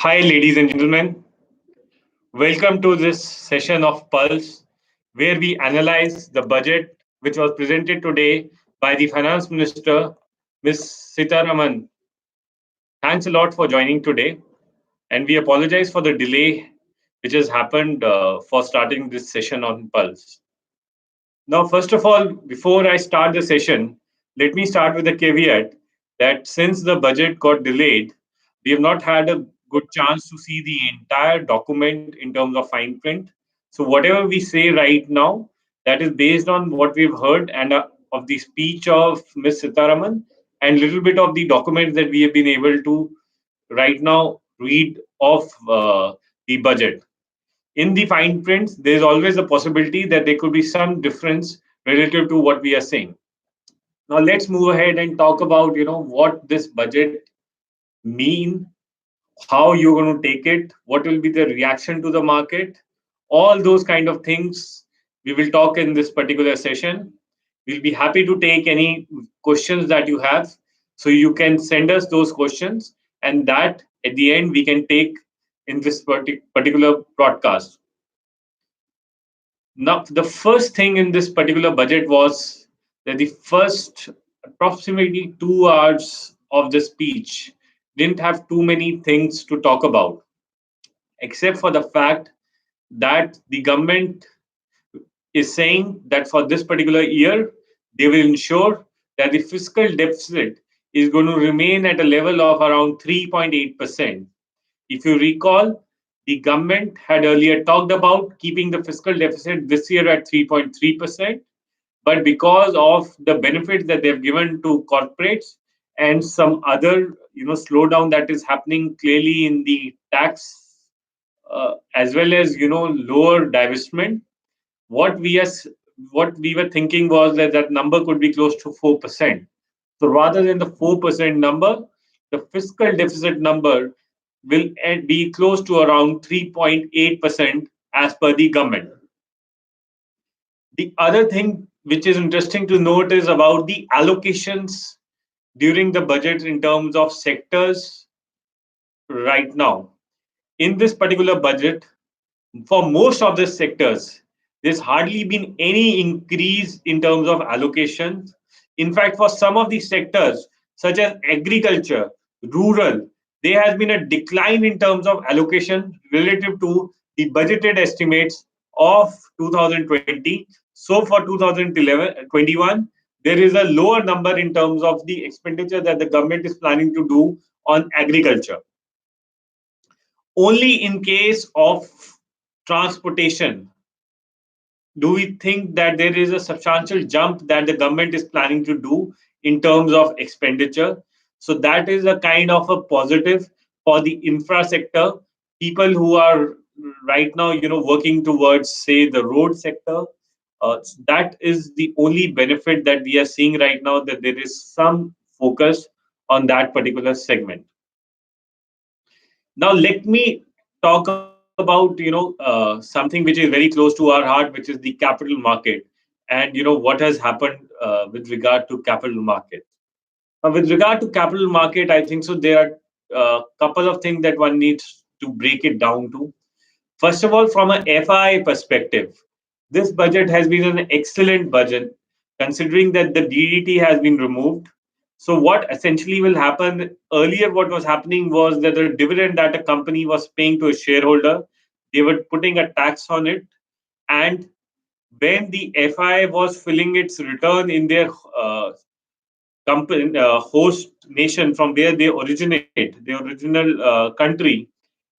Hi, ladies and gentlemen. Welcome to this session of Pulse, where we analyze the budget which was presented today by the Finance Minister, Ms. Sitaraman. Thanks a lot for joining today, and we apologize for the delay which has happened for starting this session on Pulse. Now, first of all, before I start the session, let me start with a caveat that since the budget got delayed, we have not had a good chance to see the entire document in terms of fine print. So, whatever we say right now, that is based on what we've heard and of the speech of Ms. Sitaraman and little bit of the documents that we have been able to right now read of the budget. In the fine prints, there's always a possibility that there could be some difference relative to what we are saying. Now let's move ahead and talk about what this budget mean, how you're going to take it, what will be the reaction to the market, all those kind of things we will talk in this particular session. We'll be happy to take any questions that you have. So you can send us those questions, and that at the end we can take in this particular broadcast. Now, the first thing in this particular budget was that the first approximately 2 hours of the speech didn't have too many things to talk about, except for the fact that the government is saying that for this particular year, they will ensure that the fiscal deficit is going to remain at a level of around 3.8%. If you recall, the government had earlier talked about keeping the fiscal deficit this year at 3.3%, but because of the benefits that they've given to corporates and some other slowdown that is happening clearly in the tax as well as lower divestment, what we as what we were thinking was that that number could be close to 4%. So rather than the 4% number, the fiscal deficit number will be close to around 3.8% as per the government. The other thing which is interesting to note is about the allocations during the budget in terms of sectors right now. In this particular budget, for most of the sectors, there's hardly been any increase in terms of allocations. In fact, for some of these sectors, such as agriculture, rural, there has been a decline in terms of allocation relative to the budgeted estimates of 2020. So for 2021, there is a lower number in terms of the expenditure that the government is planning to do on agriculture. Only in case of transportation do we think that there is a substantial jump that the government is planning to do in terms of expenditure. So that is a kind of a positive for the infra sector. People who are right now, working towards, say, the road sector, that is the only benefit that we are seeing right now, that there is some focus on that particular segment. Now, let me talk about something which is very close to our heart, which is the capital market, and what has happened with regard to capital market. With regard to capital market, I think so. There are a couple of things that one needs to break it down to. First of all, from an FI perspective, this budget has been an excellent budget, considering that the DDT has been removed. So what essentially will happen earlier, what was happening was that the dividend that a company was paying to a shareholder, they were putting a tax on it. And when the FI was filling its return in their company, host nation from where they originate, the original country,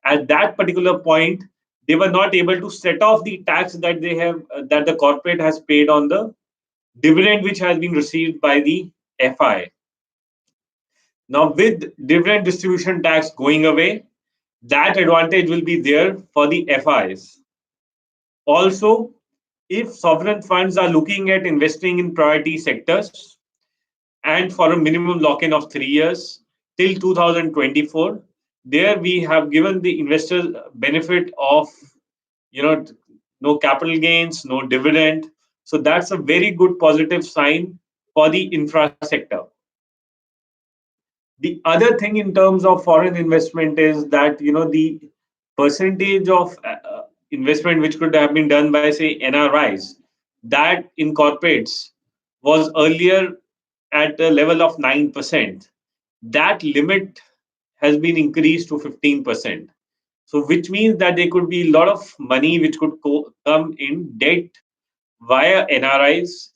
at that particular point, they were not able to set off the tax that they have that the corporate has paid on the dividend which has been received by the FI. Now, with dividend distribution tax going away, that advantage will be there for the FIs. Also, if sovereign funds are looking at investing in priority sectors and for a minimum lock-in of 3 years till 2024, there we have given the investors benefit of no capital gains, no dividend. So that's a very good positive sign for the infra sector. The other thing in terms of foreign investment is that the percentage of investment which could have been done by say NRIs that in corporates was earlier at a level of 9%. That limit has been increased to 15%. So, which means that there could be a lot of money which could come in debt via NRIs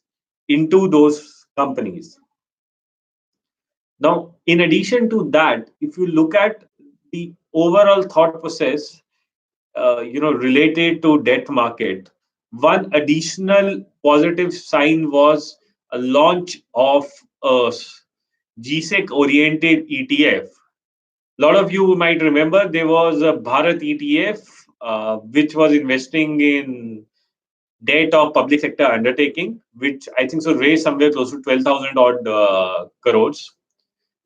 into those companies. Now, in addition to that, if you look at the overall thought process, related to debt market, one additional positive sign was a launch of a GSEC oriented ETF. A lot of you might remember there was a Bharat ETF, which was investing in debt of public sector undertaking, which I think so raised somewhere close to 12,000 odd crores.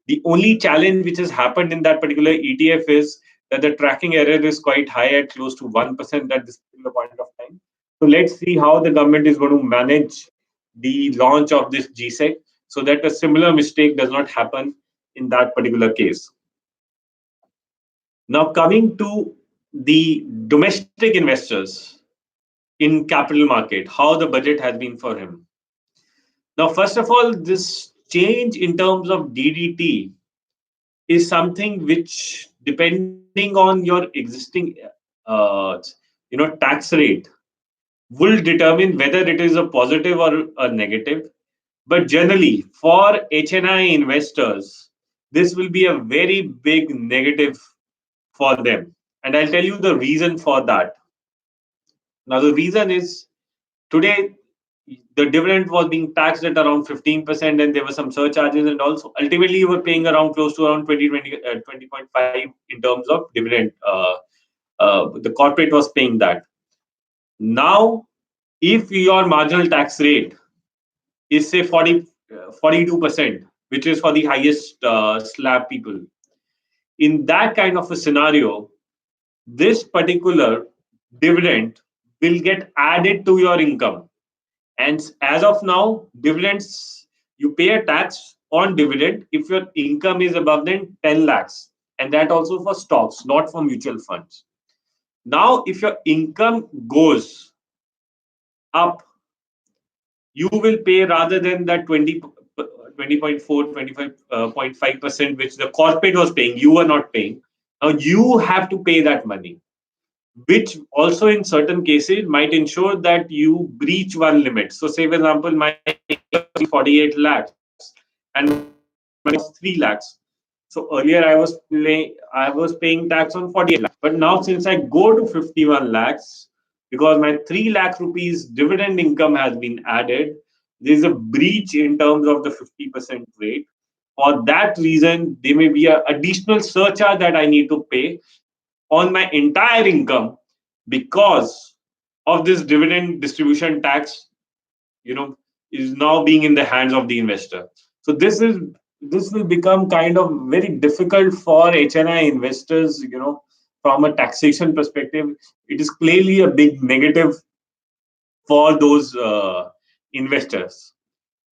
The only challenge which has happened in that particular ETF is that the tracking error is quite high at close to 1% at this particular point of time. So let's see how the government is going to manage the launch of this GSEC so that a similar mistake does not happen in that particular case. Now, coming to the domestic investors in capital market, how the budget has been for him. Now, first of all, this change in terms of DDT is something which, depending on your existing, uh, tax rate, will determine whether it is a positive or a negative. But generally, for HNI investors, this will be a very big negative for them. And I'll tell you the reason for that. Now, the reason is today the dividend was being taxed at around 15%, and there were some surcharges, and also ultimately you were paying around close to around 20.5 in terms of dividend. The corporate was paying that. Now, if your marginal tax rate is say 42%, which is for the highest slab people, in that kind of a scenario, this particular dividend will get added to your income. And as of now, dividends, you pay a tax on dividend if your income is above than 10 lakhs. And that also for stocks, not for mutual funds. Now, if your income goes up, you will pay rather than that 20.4, 25.5%, which the corporate was paying, you were not paying. Now you have to pay that money, which also in certain cases might ensure that you breach one limit. So say, for example, my 48 lakhs and my 3 lakhs. So earlier I was paying tax on 48 lakhs. But now since I go to 51 lakhs, because my 3 lakh rupees dividend income has been added, there is a breach in terms of the 50% rate. For that reason, there may be an additional surcharge that I need to pay on my entire income because of this dividend distribution tax, you know is now being in the hands of the investor. So this will become kind of very difficult for HNI investors. From a taxation perspective, it is clearly a big negative for those investors.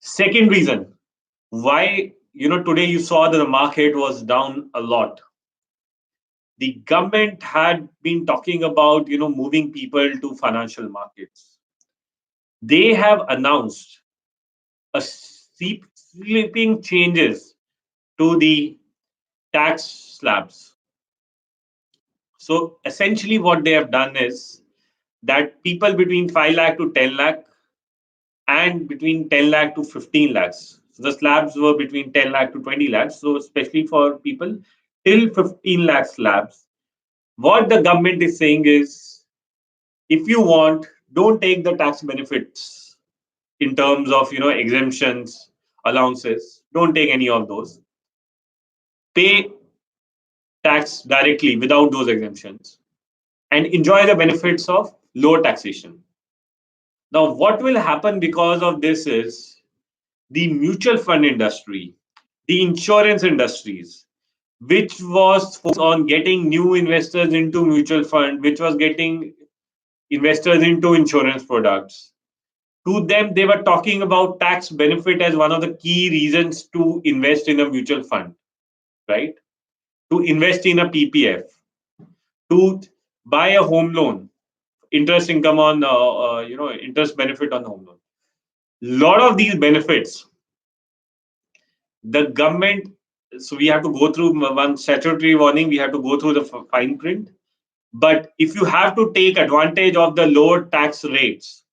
Second reason why today you saw that the market was down a lot. The government had been talking about moving people to financial markets. They have announced a sweeping changes to the tax slabs. So essentially what they have done is that people between 5 lakh to 10 lakh and between 10 lakh to 15 lakhs, so the slabs were between 10 lakh to 20 lakhs, so especially for people till 15 lakh slabs, what the government is saying is, if you want, don't take the tax benefits in terms of exemptions, allowances. Don't take any of those. Pay tax directly without those exemptions and enjoy the benefits of lower taxation. Now, what will happen because of this is the mutual fund industry, the insurance industries, which was focused on getting new investors into mutual fund, which was getting investors into insurance products. To them, they were talking about tax benefit as one of the key reasons to invest in a mutual fund. right? To invest in a PPF, to buy a home loan, interest income on, interest benefit on home loan. Lot of these benefits, the government, so we have to go through one statutory warning, we have to go through the fine print. But if you have to take advantage of the lower tax rates,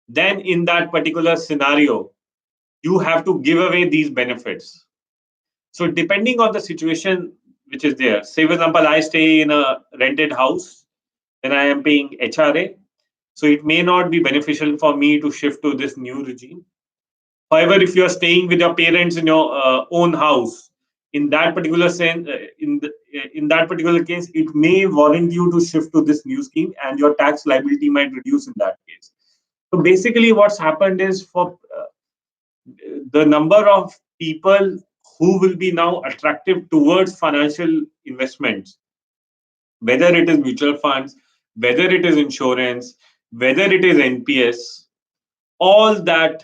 then in that particular scenario, you have to give away these benefits. So depending on the situation which is there, say for example, I stay in a rented house, then I am paying HRA. So it may not be beneficial for me to shift to this new regime. However, if you are staying with your parents in your own house, in that particular sense, in that particular case, it may warrant you to shift to this new scheme, and your tax liability might reduce in that case. So basically, what's happened is for the number of people who will be now attractive towards financial investments, whether it is mutual funds, whether it is insurance, whether it is NPS, all that,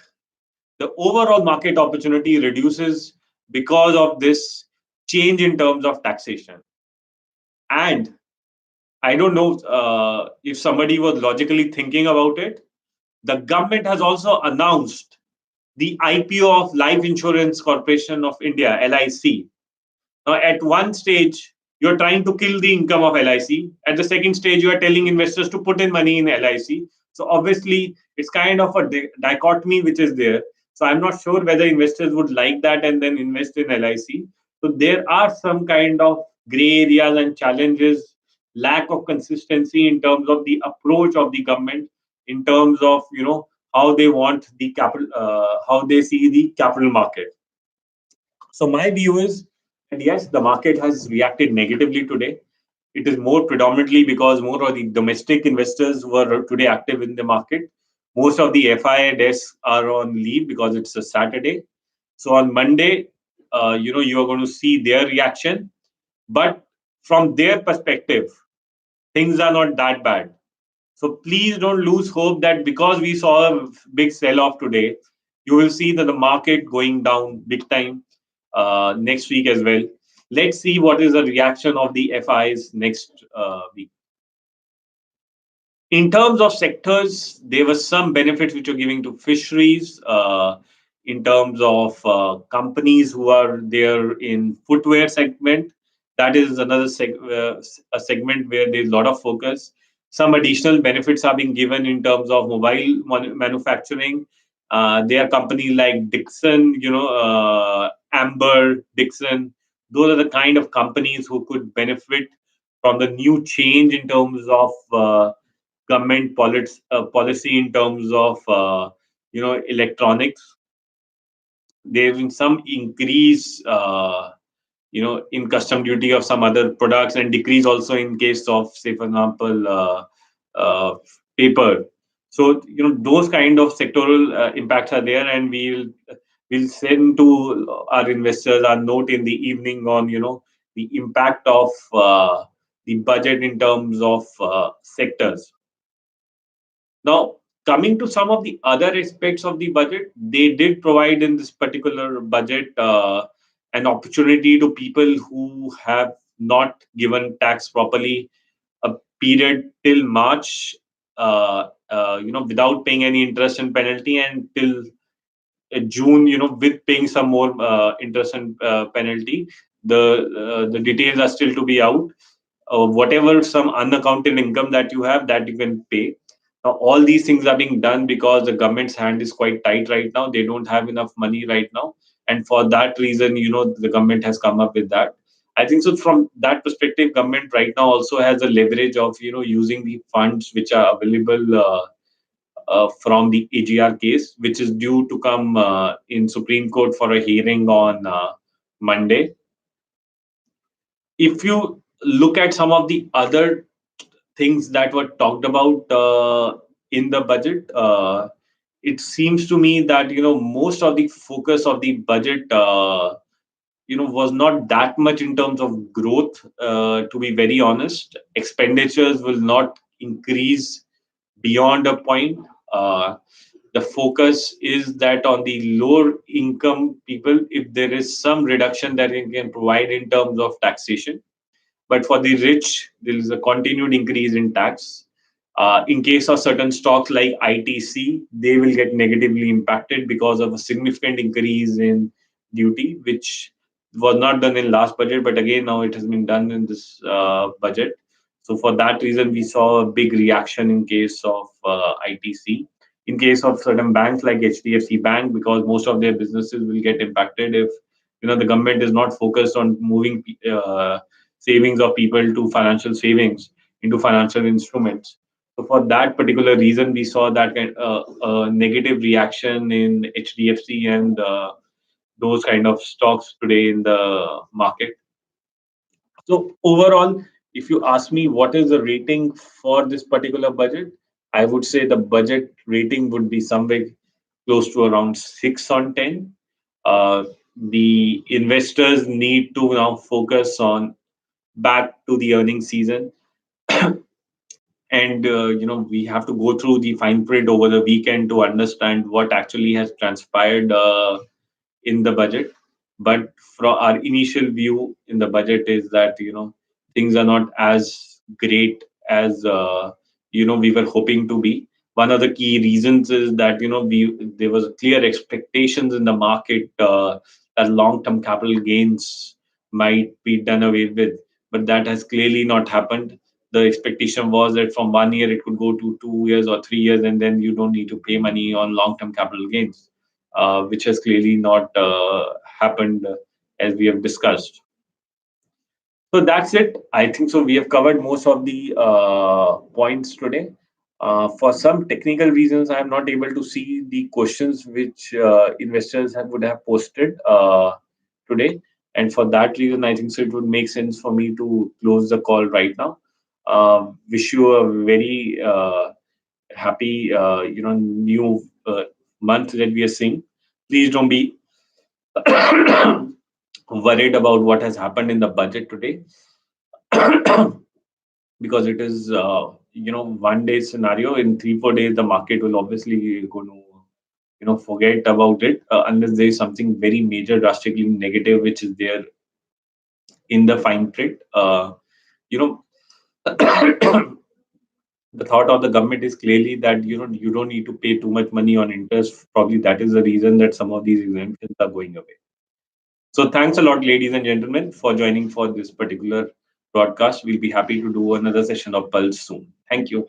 the overall market opportunity reduces because of this change in terms of taxation. And I don't know if somebody was logically thinking about it. The government has also announced the IPO of Life Insurance Corporation of India, LIC. Now, at one stage, you're trying to kill the income of LIC. At the second stage, you are telling investors to put in money in LIC. So obviously, it's kind of a dichotomy which is there. So I'm not sure whether investors would like that and then invest in LIC. So there are some kind of gray areas and challenges, lack of consistency in terms of the approach of the government, in terms of how they want the capital, how they see the capital market. So my view is that yes, the market has reacted negatively today. It is more predominantly because more of the domestic investors were today active in the market. Most of the FI desks are on leave because it's a Saturday. So on Monday, you are going to see their reaction. But from their perspective, things are not that bad. So please don't lose hope that because we saw a big sell-off today, you will see that the market going down big time next week as well. Let's see what is the reaction of the FIs next week. In terms of sectors, there were some benefits which are giving to fisheries. In terms of companies who are there in footwear segment, that is another a segment where there's a lot of focus. Some additional benefits are being given in terms of mobile manufacturing. There are companies like Dixon, Amber, Dixon. Those are the kind of companies who could benefit from the new change in terms of government policy in terms of electronics. There's been some increase in custom duty of some other products, and decrease also in case of, say for example, uh, paper. So those kind of sectoral impacts are there, and we'll send to our investors our note in the evening on the impact of the budget in terms of sectors. Now, coming to some of the other aspects of the budget, they did provide in this particular budget an opportunity to people who have not given tax properly, a period till March, without paying any interest and penalty, and till June, with paying some more interest and penalty. The details are still to be out. Whatever some unaccounted income that you have, that you can pay. Now, all these things are being done because the government's hand is quite tight right now. They don't have enough money right now. And for that reason, the government has come up with that. I think so. From that perspective, government right now also has a leverage of, using the funds which are available from the AGR case, which is due to come in Supreme Court for a hearing on Monday. If you look at some of the other things that were talked about in the budget, it seems to me that most of the focus of the budget was not that much in terms of growth. To be very honest, expenditures will not increase beyond a point. The focus is that on the lower income people, if there is some reduction that it can provide in terms of taxation, but for the rich, there is a continued increase in tax. In case of certain stocks like ITC, they will get negatively impacted because of a significant increase in duty, which was not done in last budget, but again now it has been done in this budget. So for that reason, we saw a big reaction in case of ITC. In case of certain banks like HDFC Bank, because most of their businesses will get impacted if the government is not focused on moving savings of people to financial savings into financial instruments. So for that particular reason, we saw that negative reaction in HDFC and those kind of stocks today in the market. So overall, if you ask me what is the rating for this particular budget, I would say the budget rating would be somewhere close to around 6 on 10. Uh, the investors need to now focus on back to the earning season, and we have to go through the fine print over the weekend to understand what actually has transpired in the budget. But from our initial view in the budget is that things are not as great as we were hoping to be. One of the key reasons is that there was clear expectations in the market that long term capital gains might be done away with, but that has clearly not happened. The expectation was that from 1 year it could go to 2 years or 3 years, and then you don't need to pay money on long term capital gains, which has clearly not happened as we have discussed. So that's it. I think so. We have covered most of the points today. For some technical reasons, I am not able to see the questions which investors would have posted today. And for that reason, I think so it would make sense for me to close the call right now. Wish you a very happy, new month that we are seeing. Please don't be worried about what has happened in the budget today, because it is 1 day scenario. In 3 4 days the market will obviously going to forget about it, unless there is something very major drastically negative which is there in the fine print. You know the thought of the government is clearly that you don't need to pay too much money on interest. Probably that is the reason that some of these exemptions are going away. So thanks a lot, ladies and gentlemen, for joining for this particular broadcast. We'll be happy to do another session of Pulse soon. Thank you.